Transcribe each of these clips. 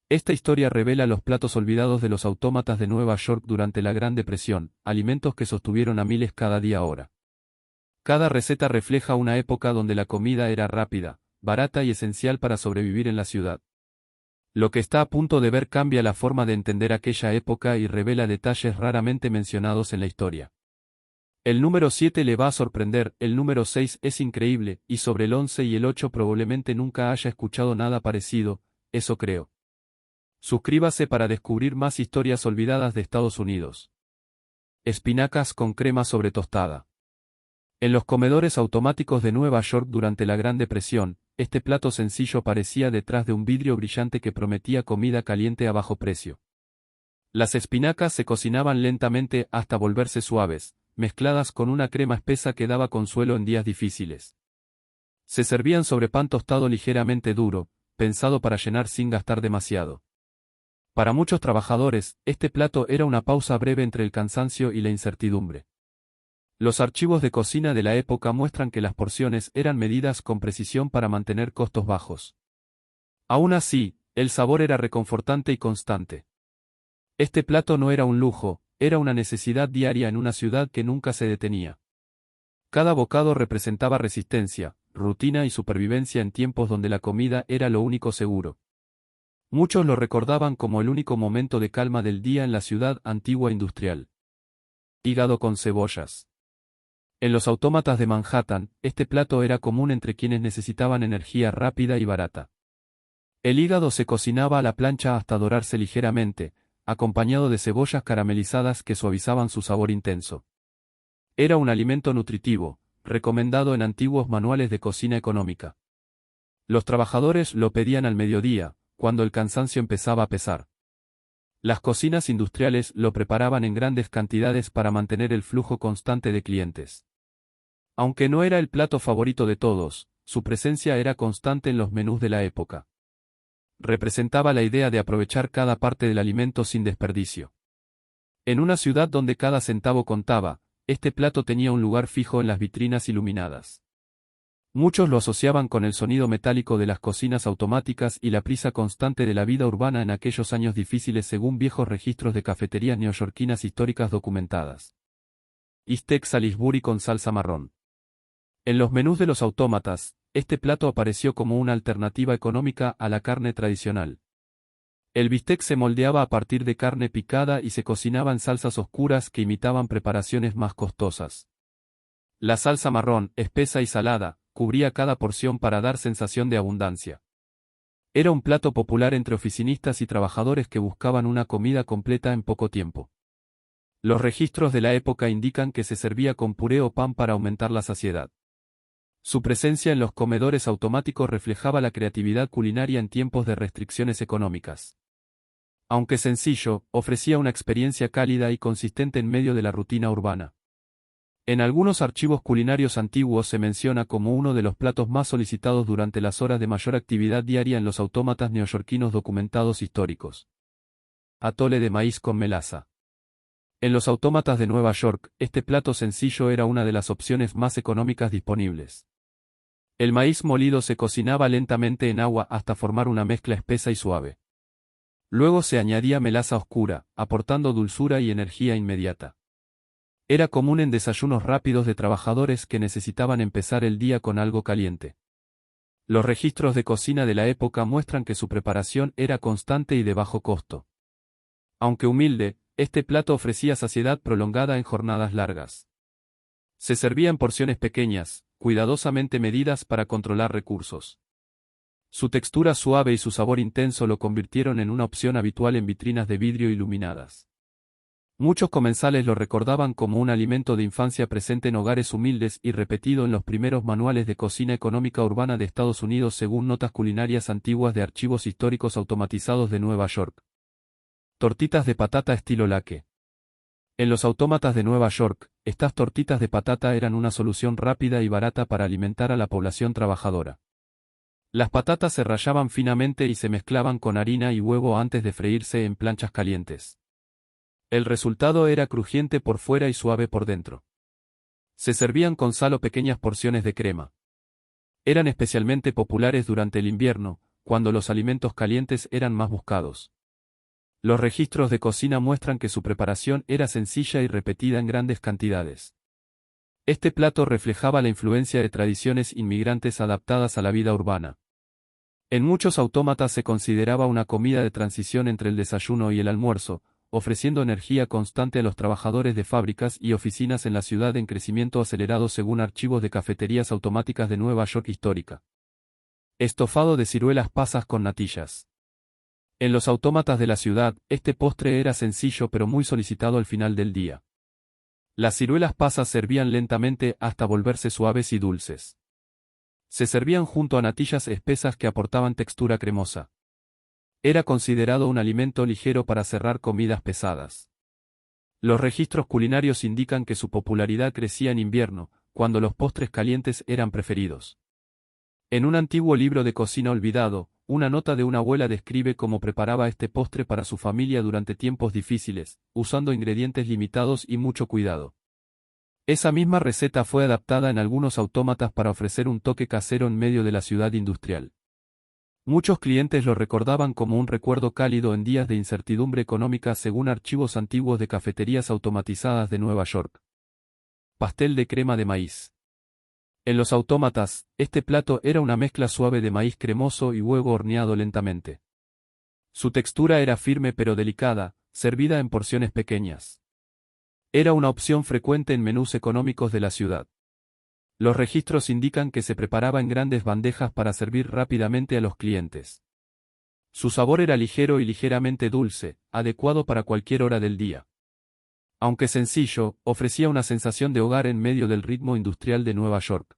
Esta historia revela los platos olvidados de los autómatas de Nueva York durante la Gran Depresión, alimentos que sostuvieron a miles cada día ahora. Cada receta refleja una época donde la comida era rápida, barata y esencial para sobrevivir en la ciudad. Lo que está a punto de ver cambia la forma de entender aquella época y revela detalles raramente mencionados en la historia. El número 7 le va a sorprender, el número 6 es increíble, y sobre el 11 y el 8 probablemente nunca haya escuchado nada parecido, eso creo. Suscríbase para descubrir más historias olvidadas de Estados Unidos. Espinacas con crema sobre tostada. En los comedores automáticos de Nueva York durante la Gran Depresión, este plato sencillo parecía detrás de un vidrio brillante que prometía comida caliente a bajo precio. Las espinacas se cocinaban lentamente hasta volverse suaves, mezcladas con una crema espesa que daba consuelo en días difíciles. Se servían sobre pan tostado ligeramente duro, pensado para llenar sin gastar demasiado. Para muchos trabajadores, este plato era una pausa breve entre el cansancio y la incertidumbre. Los archivos de cocina de la época muestran que las porciones eran medidas con precisión para mantener costos bajos. Aún así, el sabor era reconfortante y constante. Este plato no era un lujo, era una necesidad diaria en una ciudad que nunca se detenía. Cada bocado representaba resistencia, rutina y supervivencia en tiempos donde la comida era lo único seguro. Muchos lo recordaban como el único momento de calma del día en la ciudad antigua industrial. Hígado con cebollas. En los autómatas de Manhattan, este plato era común entre quienes necesitaban energía rápida y barata. El hígado se cocinaba a la plancha hasta dorarse ligeramente, acompañado de cebollas caramelizadas que suavizaban su sabor intenso. Era un alimento nutritivo, recomendado en antiguos manuales de cocina económica. Los trabajadores lo pedían al mediodía, cuando el cansancio empezaba a pesar. Las cocinas industriales lo preparaban en grandes cantidades para mantener el flujo constante de clientes. Aunque no era el plato favorito de todos, su presencia era constante en los menús de la época. Representaba la idea de aprovechar cada parte del alimento sin desperdicio. En una ciudad donde cada centavo contaba, este plato tenía un lugar fijo en las vitrinas iluminadas. Muchos lo asociaban con el sonido metálico de las cocinas automáticas y la prisa constante de la vida urbana en aquellos años difíciles según viejos registros de cafeterías neoyorquinas históricas documentadas. Bistec Salisbury con salsa marrón. En los menús de los autómatas, este plato apareció como una alternativa económica a la carne tradicional. El bistec se moldeaba a partir de carne picada y se cocinaba en salsas oscuras que imitaban preparaciones más costosas. La salsa marrón, espesa y salada, cubría cada porción para dar sensación de abundancia. Era un plato popular entre oficinistas y trabajadores que buscaban una comida completa en poco tiempo. Los registros de la época indican que se servía con puré o pan para aumentar la saciedad. Su presencia en los comedores automáticos reflejaba la creatividad culinaria en tiempos de restricciones económicas. Aunque sencillo, ofrecía una experiencia cálida y consistente en medio de la rutina urbana. En algunos archivos culinarios antiguos se menciona como uno de los platos más solicitados durante las horas de mayor actividad diaria en los autómatas neoyorquinos documentados históricos. Atole de maíz con melaza. En los autómatas de Nueva York, este plato sencillo era una de las opciones más económicas disponibles. El maíz molido se cocinaba lentamente en agua hasta formar una mezcla espesa y suave. Luego se añadía melaza oscura, aportando dulzura y energía inmediata. Era común en desayunos rápidos de trabajadores que necesitaban empezar el día con algo caliente. Los registros de cocina de la época muestran que su preparación era constante y de bajo costo. Aunque humilde, este plato ofrecía saciedad prolongada en jornadas largas. Se servía en porciones pequeñas, cuidadosamente medidas para controlar recursos. Su textura suave y su sabor intenso lo convirtieron en una opción habitual en vitrinas de vidrio iluminadas. Muchos comensales lo recordaban como un alimento de infancia presente en hogares humildes y repetido en los primeros manuales de cocina económica urbana de Estados Unidos según notas culinarias antiguas de archivos históricos automatizados de Nueva York. Tortitas de patata estilo laque. En los autómatas de Nueva York, estas tortitas de patata eran una solución rápida y barata para alimentar a la población trabajadora. Las patatas se rallaban finamente y se mezclaban con harina y huevo antes de freírse en planchas calientes. El resultado era crujiente por fuera y suave por dentro. Se servían con sal o pequeñas porciones de crema. Eran especialmente populares durante el invierno, cuando los alimentos calientes eran más buscados. Los registros de cocina muestran que su preparación era sencilla y repetida en grandes cantidades. Este plato reflejaba la influencia de tradiciones inmigrantes adaptadas a la vida urbana. En muchos autómatas se consideraba una comida de transición entre el desayuno y el almuerzo, ofreciendo energía constante a los trabajadores de fábricas y oficinas en la ciudad en crecimiento acelerado según archivos de cafeterías automáticas de Nueva York histórica. Estofado de ciruelas pasas con natillas. En los autómatas de la ciudad, este postre era sencillo pero muy solicitado al final del día. Las ciruelas pasas servían lentamente hasta volverse suaves y dulces. Se servían junto a natillas espesas que aportaban textura cremosa. Era considerado un alimento ligero para cerrar comidas pesadas. Los registros culinarios indican que su popularidad crecía en invierno, cuando los postres calientes eran preferidos. En un antiguo libro de cocina olvidado, una nota de una abuela describe cómo preparaba este postre para su familia durante tiempos difíciles, usando ingredientes limitados y mucho cuidado. Esa misma receta fue adaptada en algunos autómatas para ofrecer un toque casero en medio de la ciudad industrial. Muchos clientes lo recordaban como un recuerdo cálido en días de incertidumbre económica según archivos antiguos de cafeterías automatizadas de Nueva York. Pastel de crema de maíz. En los autómatas, este plato era una mezcla suave de maíz cremoso y huevo horneado lentamente. Su textura era firme pero delicada, servida en porciones pequeñas. Era una opción frecuente en menús económicos de la ciudad. Los registros indican que se preparaba en grandes bandejas para servir rápidamente a los clientes. Su sabor era ligero y ligeramente dulce, adecuado para cualquier hora del día. Aunque sencillo, ofrecía una sensación de hogar en medio del ritmo industrial de Nueva York.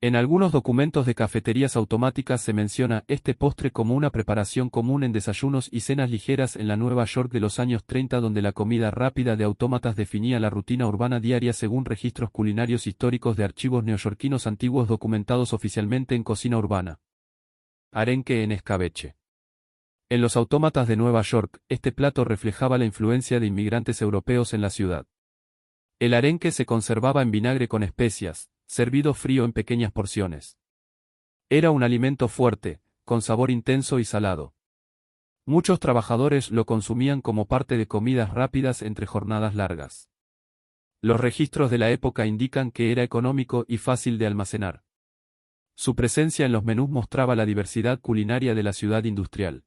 En algunos documentos de cafeterías automáticas se menciona este postre como una preparación común en desayunos y cenas ligeras en la Nueva York de los años 30, donde la comida rápida de autómatas definía la rutina urbana diaria según registros culinarios históricos de archivos neoyorquinos antiguos documentados oficialmente en Cocina Urbana. Arenque en escabeche. En los autómatas de Nueva York, este plato reflejaba la influencia de inmigrantes europeos en la ciudad. El arenque se conservaba en vinagre con especias, servido frío en pequeñas porciones. Era un alimento fuerte, con sabor intenso y salado. Muchos trabajadores lo consumían como parte de comidas rápidas entre jornadas largas. Los registros de la época indican que era económico y fácil de almacenar. Su presencia en los menús mostraba la diversidad culinaria de la ciudad industrial.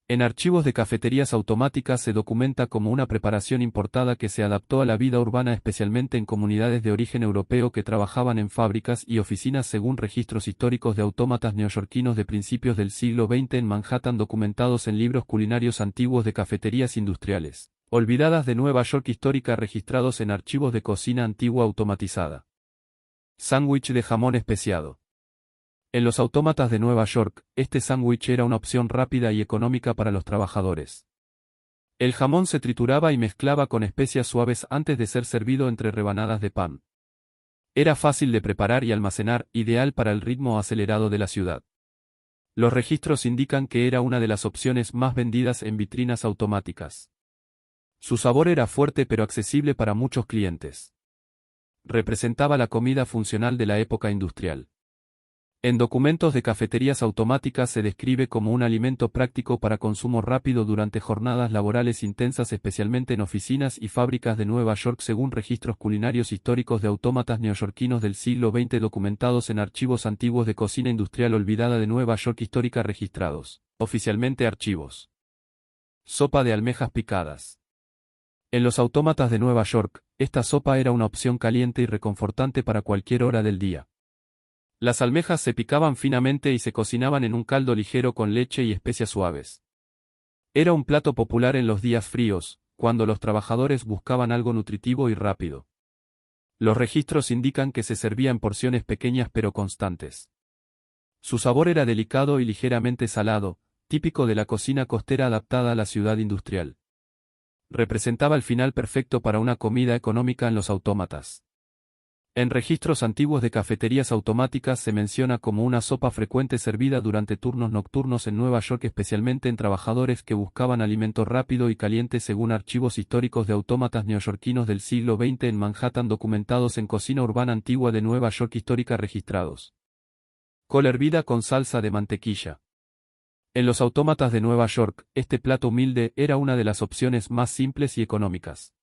En archivos de cafeterías automáticas se documenta como una preparación importada que se adaptó a la vida urbana, especialmente en comunidades de origen europeo que trabajaban en fábricas y oficinas según registros históricos de autómatas neoyorquinos de principios del siglo XX en Manhattan documentados en libros culinarios antiguos de cafeterías industriales, olvidadas de Nueva York histórica registrados en archivos de cocina antigua automatizada. Sándwich de jamón especiado. En los autómatas de Nueva York, este sándwich era una opción rápida y económica para los trabajadores. El jamón se trituraba y mezclaba con especias suaves antes de ser servido entre rebanadas de pan. Era fácil de preparar y almacenar, ideal para el ritmo acelerado de la ciudad. Los registros indican que era una de las opciones más vendidas en vitrinas automáticas. Su sabor era fuerte pero accesible para muchos clientes. Representaba la comida funcional de la época industrial. En documentos de cafeterías automáticas se describe como un alimento práctico para consumo rápido durante jornadas laborales intensas, especialmente en oficinas y fábricas de Nueva York según registros culinarios históricos de autómatas neoyorquinos del siglo XX documentados en archivos antiguos de cocina industrial olvidada de Nueva York histórica registrados, oficialmente archivos. Sopa de almejas picadas. En los autómatas de Nueva York, esta sopa era una opción caliente y reconfortante para cualquier hora del día. Las almejas se picaban finamente y se cocinaban en un caldo ligero con leche y especias suaves. Era un plato popular en los días fríos, cuando los trabajadores buscaban algo nutritivo y rápido. Los registros indican que se servía en porciones pequeñas pero constantes. Su sabor era delicado y ligeramente salado, típico de la cocina costera adaptada a la ciudad industrial. Representaba el final perfecto para una comida económica en los autómatas. En registros antiguos de cafeterías automáticas se menciona como una sopa frecuente servida durante turnos nocturnos en Nueva York, especialmente en trabajadores que buscaban alimento rápido y caliente según archivos históricos de autómatas neoyorquinos del siglo XX en Manhattan documentados en Cocina Urbana Antigua de Nueva York histórica registrados. Col hervida con salsa de mantequilla. En los autómatas de Nueva York, este plato humilde era una de las opciones más simples y económicas.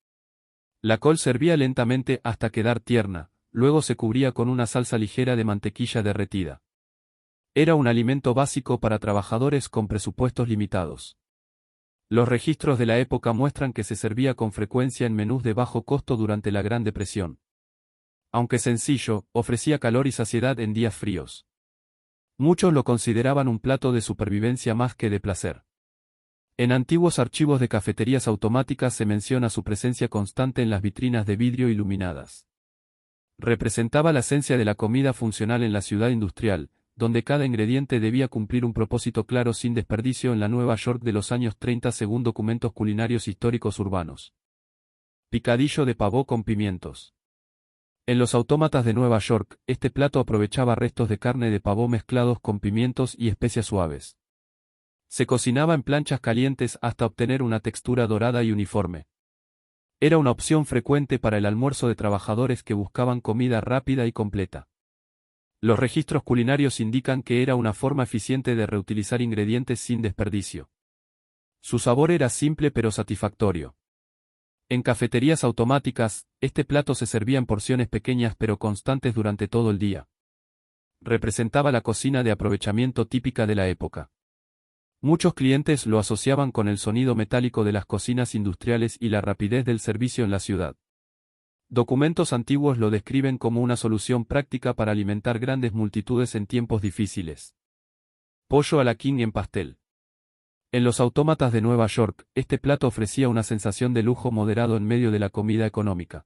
La col servía lentamente hasta quedar tierna, luego se cubría con una salsa ligera de mantequilla derretida. Era un alimento básico para trabajadores con presupuestos limitados. Los registros de la época muestran que se servía con frecuencia en menús de bajo costo durante la Gran Depresión. Aunque sencillo, ofrecía calor y saciedad en días fríos. Muchos lo consideraban un plato de supervivencia más que de placer. En antiguos archivos de cafeterías automáticas se menciona su presencia constante en las vitrinas de vidrio iluminadas. Representaba la esencia de la comida funcional en la ciudad industrial, donde cada ingrediente debía cumplir un propósito claro sin desperdicio en la Nueva York de los años 30 según documentos culinarios históricos urbanos. Picadillo de pavó con pimientos. En los autómatas de Nueva York, este plato aprovechaba restos de carne de pavó mezclados con pimientos y especias suaves. Se cocinaba en planchas calientes hasta obtener una textura dorada y uniforme. Era una opción frecuente para el almuerzo de trabajadores que buscaban comida rápida y completa. Los registros culinarios indican que era una forma eficiente de reutilizar ingredientes sin desperdicio. Su sabor era simple pero satisfactorio. En cafeterías automáticas, este plato se servía en porciones pequeñas pero constantes durante todo el día. Representaba la cocina de aprovechamiento típica de la época. Muchos clientes lo asociaban con el sonido metálico de las cocinas industriales y la rapidez del servicio en la ciudad. Documentos antiguos lo describen como una solución práctica para alimentar grandes multitudes en tiempos difíciles. Pollo a la king en pastel. En los autómatas de Nueva York, este plato ofrecía una sensación de lujo moderado en medio de la comida económica.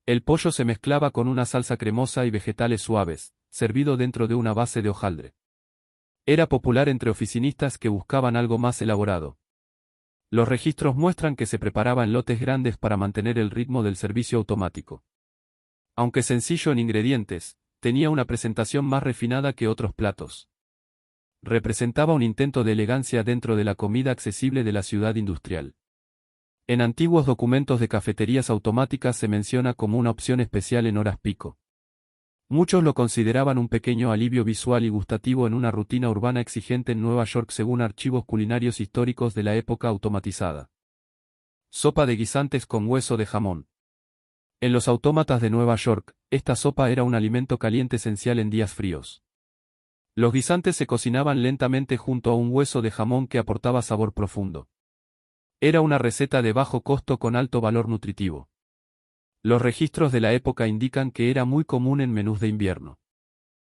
El pollo se mezclaba con una salsa cremosa y vegetales suaves, servido dentro de una base de hojaldre. Era popular entre oficinistas que buscaban algo más elaborado. Los registros muestran que se preparaba en lotes grandes para mantener el ritmo del servicio automático. Aunque sencillo en ingredientes, tenía una presentación más refinada que otros platos. Representaba un intento de elegancia dentro de la comida accesible de la ciudad industrial. En antiguos documentos de cafeterías automáticas se menciona como una opción especial en horas pico. Muchos lo consideraban un pequeño alivio visual y gustativo en una rutina urbana exigente en Nueva York según archivos culinarios históricos de la época automatizada. Sopa de guisantes con hueso de jamón. En los autómatas de Nueva York, esta sopa era un alimento caliente esencial en días fríos. Los guisantes se cocinaban lentamente junto a un hueso de jamón que aportaba sabor profundo. Era una receta de bajo costo con alto valor nutritivo. Los registros de la época indican que era muy común en menús de invierno.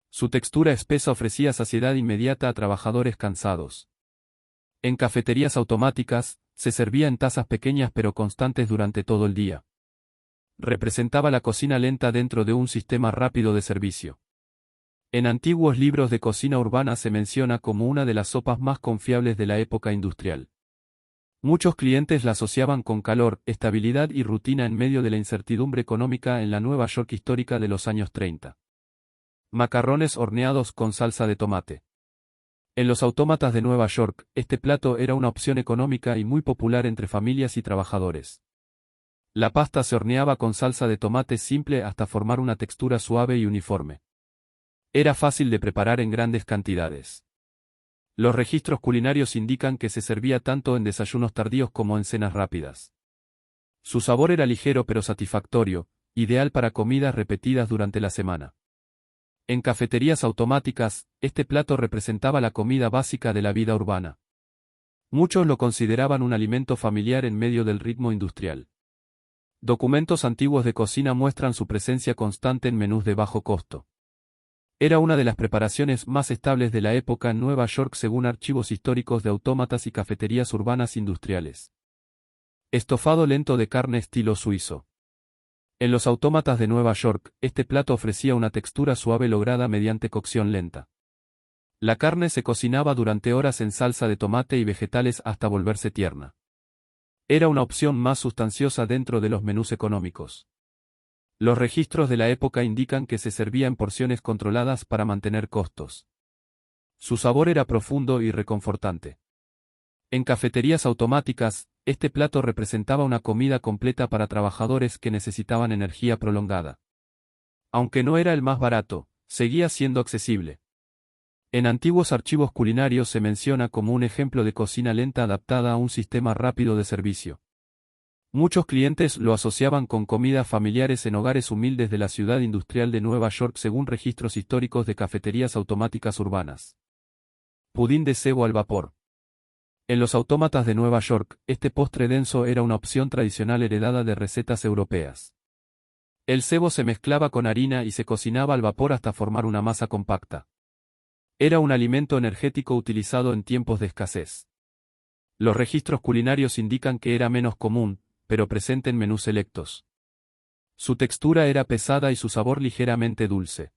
Su textura espesa ofrecía saciedad inmediata a trabajadores cansados. En cafeterías automáticas, se servía en tazas pequeñas pero constantes durante todo el día. Representaba la cocina lenta dentro de un sistema rápido de servicio. En antiguos libros de cocina urbana se menciona como una de las sopas más confiables de la época industrial. Muchos clientes la asociaban con calor, estabilidad y rutina en medio de la incertidumbre económica en la Nueva York histórica de los años 30. Macarrones horneados con salsa de tomate. En los autómatas de Nueva York, este plato era una opción económica y muy popular entre familias y trabajadores. La pasta se horneaba con salsa de tomate simple hasta formar una textura suave y uniforme. Era fácil de preparar en grandes cantidades. Los registros culinarios indican que se servía tanto en desayunos tardíos como en cenas rápidas. Su sabor era ligero pero satisfactorio, ideal para comidas repetidas durante la semana. En cafeterías automáticas, este plato representaba la comida básica de la vida urbana. Muchos lo consideraban un alimento familiar en medio del ritmo industrial. Documentos antiguos de cocina muestran su presencia constante en menús de bajo costo. Era una de las preparaciones más estables de la época en Nueva York según archivos históricos de autómatas y cafeterías urbanas industriales. Estofado lento de carne estilo suizo. En los autómatas de Nueva York, este plato ofrecía una textura suave lograda mediante cocción lenta. La carne se cocinaba durante horas en salsa de tomate y vegetales hasta volverse tierna. Era una opción más sustanciosa dentro de los menús económicos. Los registros de la época indican que se servía en porciones controladas para mantener costos. Su sabor era profundo y reconfortante. En cafeterías automáticas, este plato representaba una comida completa para trabajadores que necesitaban energía prolongada. Aunque no era el más barato, seguía siendo accesible. En antiguos archivos culinarios se menciona como un ejemplo de cocina lenta adaptada a un sistema rápido de servicio. Muchos clientes lo asociaban con comidas familiares en hogares humildes de la ciudad industrial de Nueva York según registros históricos de cafeterías automáticas urbanas. Pudín de cebo al vapor. En los autómatas de Nueva York, este postre denso era una opción tradicional heredada de recetas europeas. El cebo se mezclaba con harina y se cocinaba al vapor hasta formar una masa compacta. Era un alimento energético utilizado en tiempos de escasez. Los registros culinarios indican que era menos común, pero presente en menús selectos. Su textura era pesada y su sabor ligeramente dulce.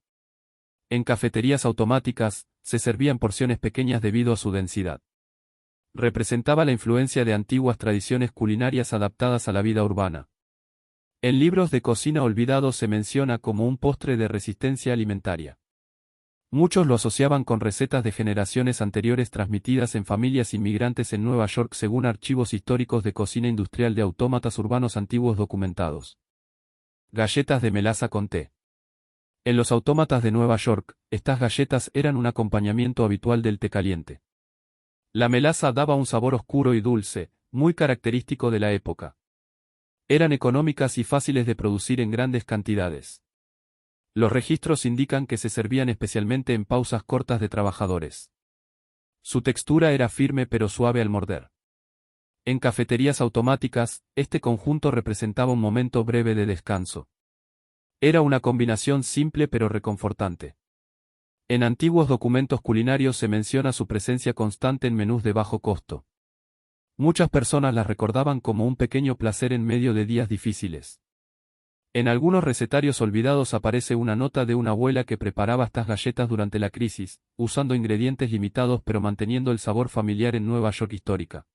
En cafeterías automáticas, se servían porciones pequeñas debido a su densidad. Representaba la influencia de antiguas tradiciones culinarias adaptadas a la vida urbana. En libros de cocina olvidados se menciona como un postre de resistencia alimentaria. Muchos lo asociaban con recetas de generaciones anteriores transmitidas en familias inmigrantes en Nueva York según archivos históricos de cocina industrial de autómatas urbanos antiguos documentados. Galletas de melaza con té. En los autómatas de Nueva York, estas galletas eran un acompañamiento habitual del té caliente. La melaza daba un sabor oscuro y dulce, muy característico de la época. Eran económicas y fáciles de producir en grandes cantidades. Los registros indican que se servían especialmente en pausas cortas de trabajadores. Su textura era firme pero suave al morder. En cafeterías automáticas, este conjunto representaba un momento breve de descanso. Era una combinación simple pero reconfortante. En antiguos documentos culinarios se menciona su presencia constante en menús de bajo costo. Muchas personas las recordaban como un pequeño placer en medio de días difíciles. En algunos recetarios olvidados aparece una nota de una abuela que preparaba estas galletas durante la crisis, usando ingredientes limitados pero manteniendo el sabor familiar en Nueva York histórica.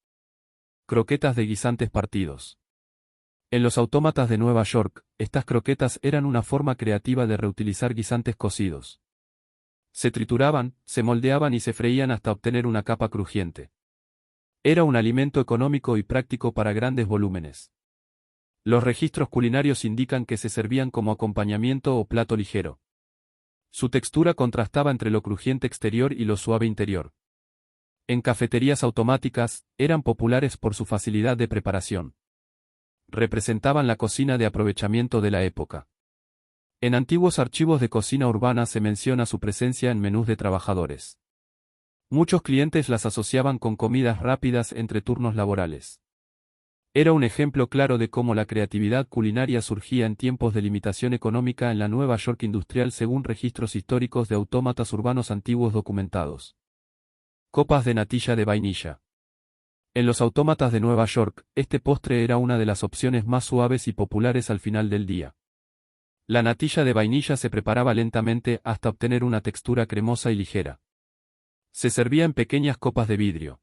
Croquetas de guisantes partidos. En los autómatas de Nueva York, estas croquetas eran una forma creativa de reutilizar guisantes cocidos. Se trituraban, se moldeaban y se freían hasta obtener una capa crujiente. Era un alimento económico y práctico para grandes volúmenes. Los registros culinarios indican que se servían como acompañamiento o plato ligero. Su textura contrastaba entre lo crujiente exterior y lo suave interior. En cafeterías automáticas, eran populares por su facilidad de preparación. Representaban la cocina de aprovechamiento de la época. En antiguos archivos de cocina urbana se menciona su presencia en menús de trabajadores. Muchos clientes las asociaban con comidas rápidas entre turnos laborales. Era un ejemplo claro de cómo la creatividad culinaria surgía en tiempos de limitación económica en la Nueva York industrial según registros históricos de autómatas urbanos antiguos documentados. Copas de natilla de vainilla. En los autómatas de Nueva York, este postre era una de las opciones más suaves y populares al final del día. La natilla de vainilla se preparaba lentamente hasta obtener una textura cremosa y ligera. Se servía en pequeñas copas de vidrio.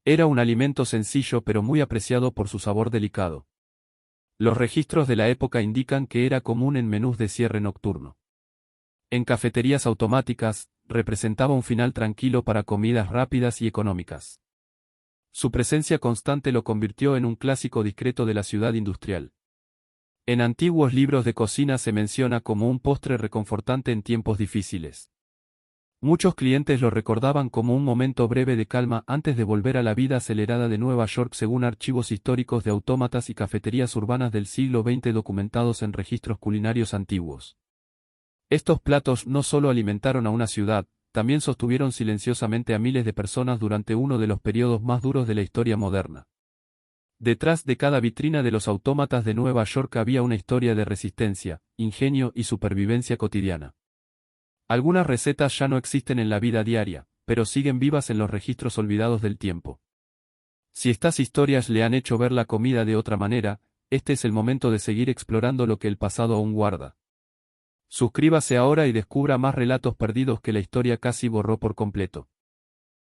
Era un alimento sencillo pero muy apreciado por su sabor delicado. Los registros de la época indican que era común en menús de cierre nocturno. En cafeterías automáticas, representaba un final tranquilo para comidas rápidas y económicas. Su presencia constante lo convirtió en un clásico discreto de la ciudad industrial. En antiguos libros de cocina se menciona como un postre reconfortante en tiempos difíciles. Muchos clientes lo recordaban como un momento breve de calma antes de volver a la vida acelerada de Nueva York según archivos históricos de autómatas y cafeterías urbanas del siglo XX documentados en registros culinarios antiguos. Estos platos no solo alimentaron a una ciudad, también sostuvieron silenciosamente a miles de personas durante uno de los periodos más duros de la historia moderna. Detrás de cada vitrina de los autómatas de Nueva York había una historia de resistencia, ingenio y supervivencia cotidiana. Algunas recetas ya no existen en la vida diaria, pero siguen vivas en los registros olvidados del tiempo. Si estas historias le han hecho ver la comida de otra manera, este es el momento de seguir explorando lo que el pasado aún guarda. Suscríbase ahora y descubra más relatos perdidos que la historia casi borró por completo.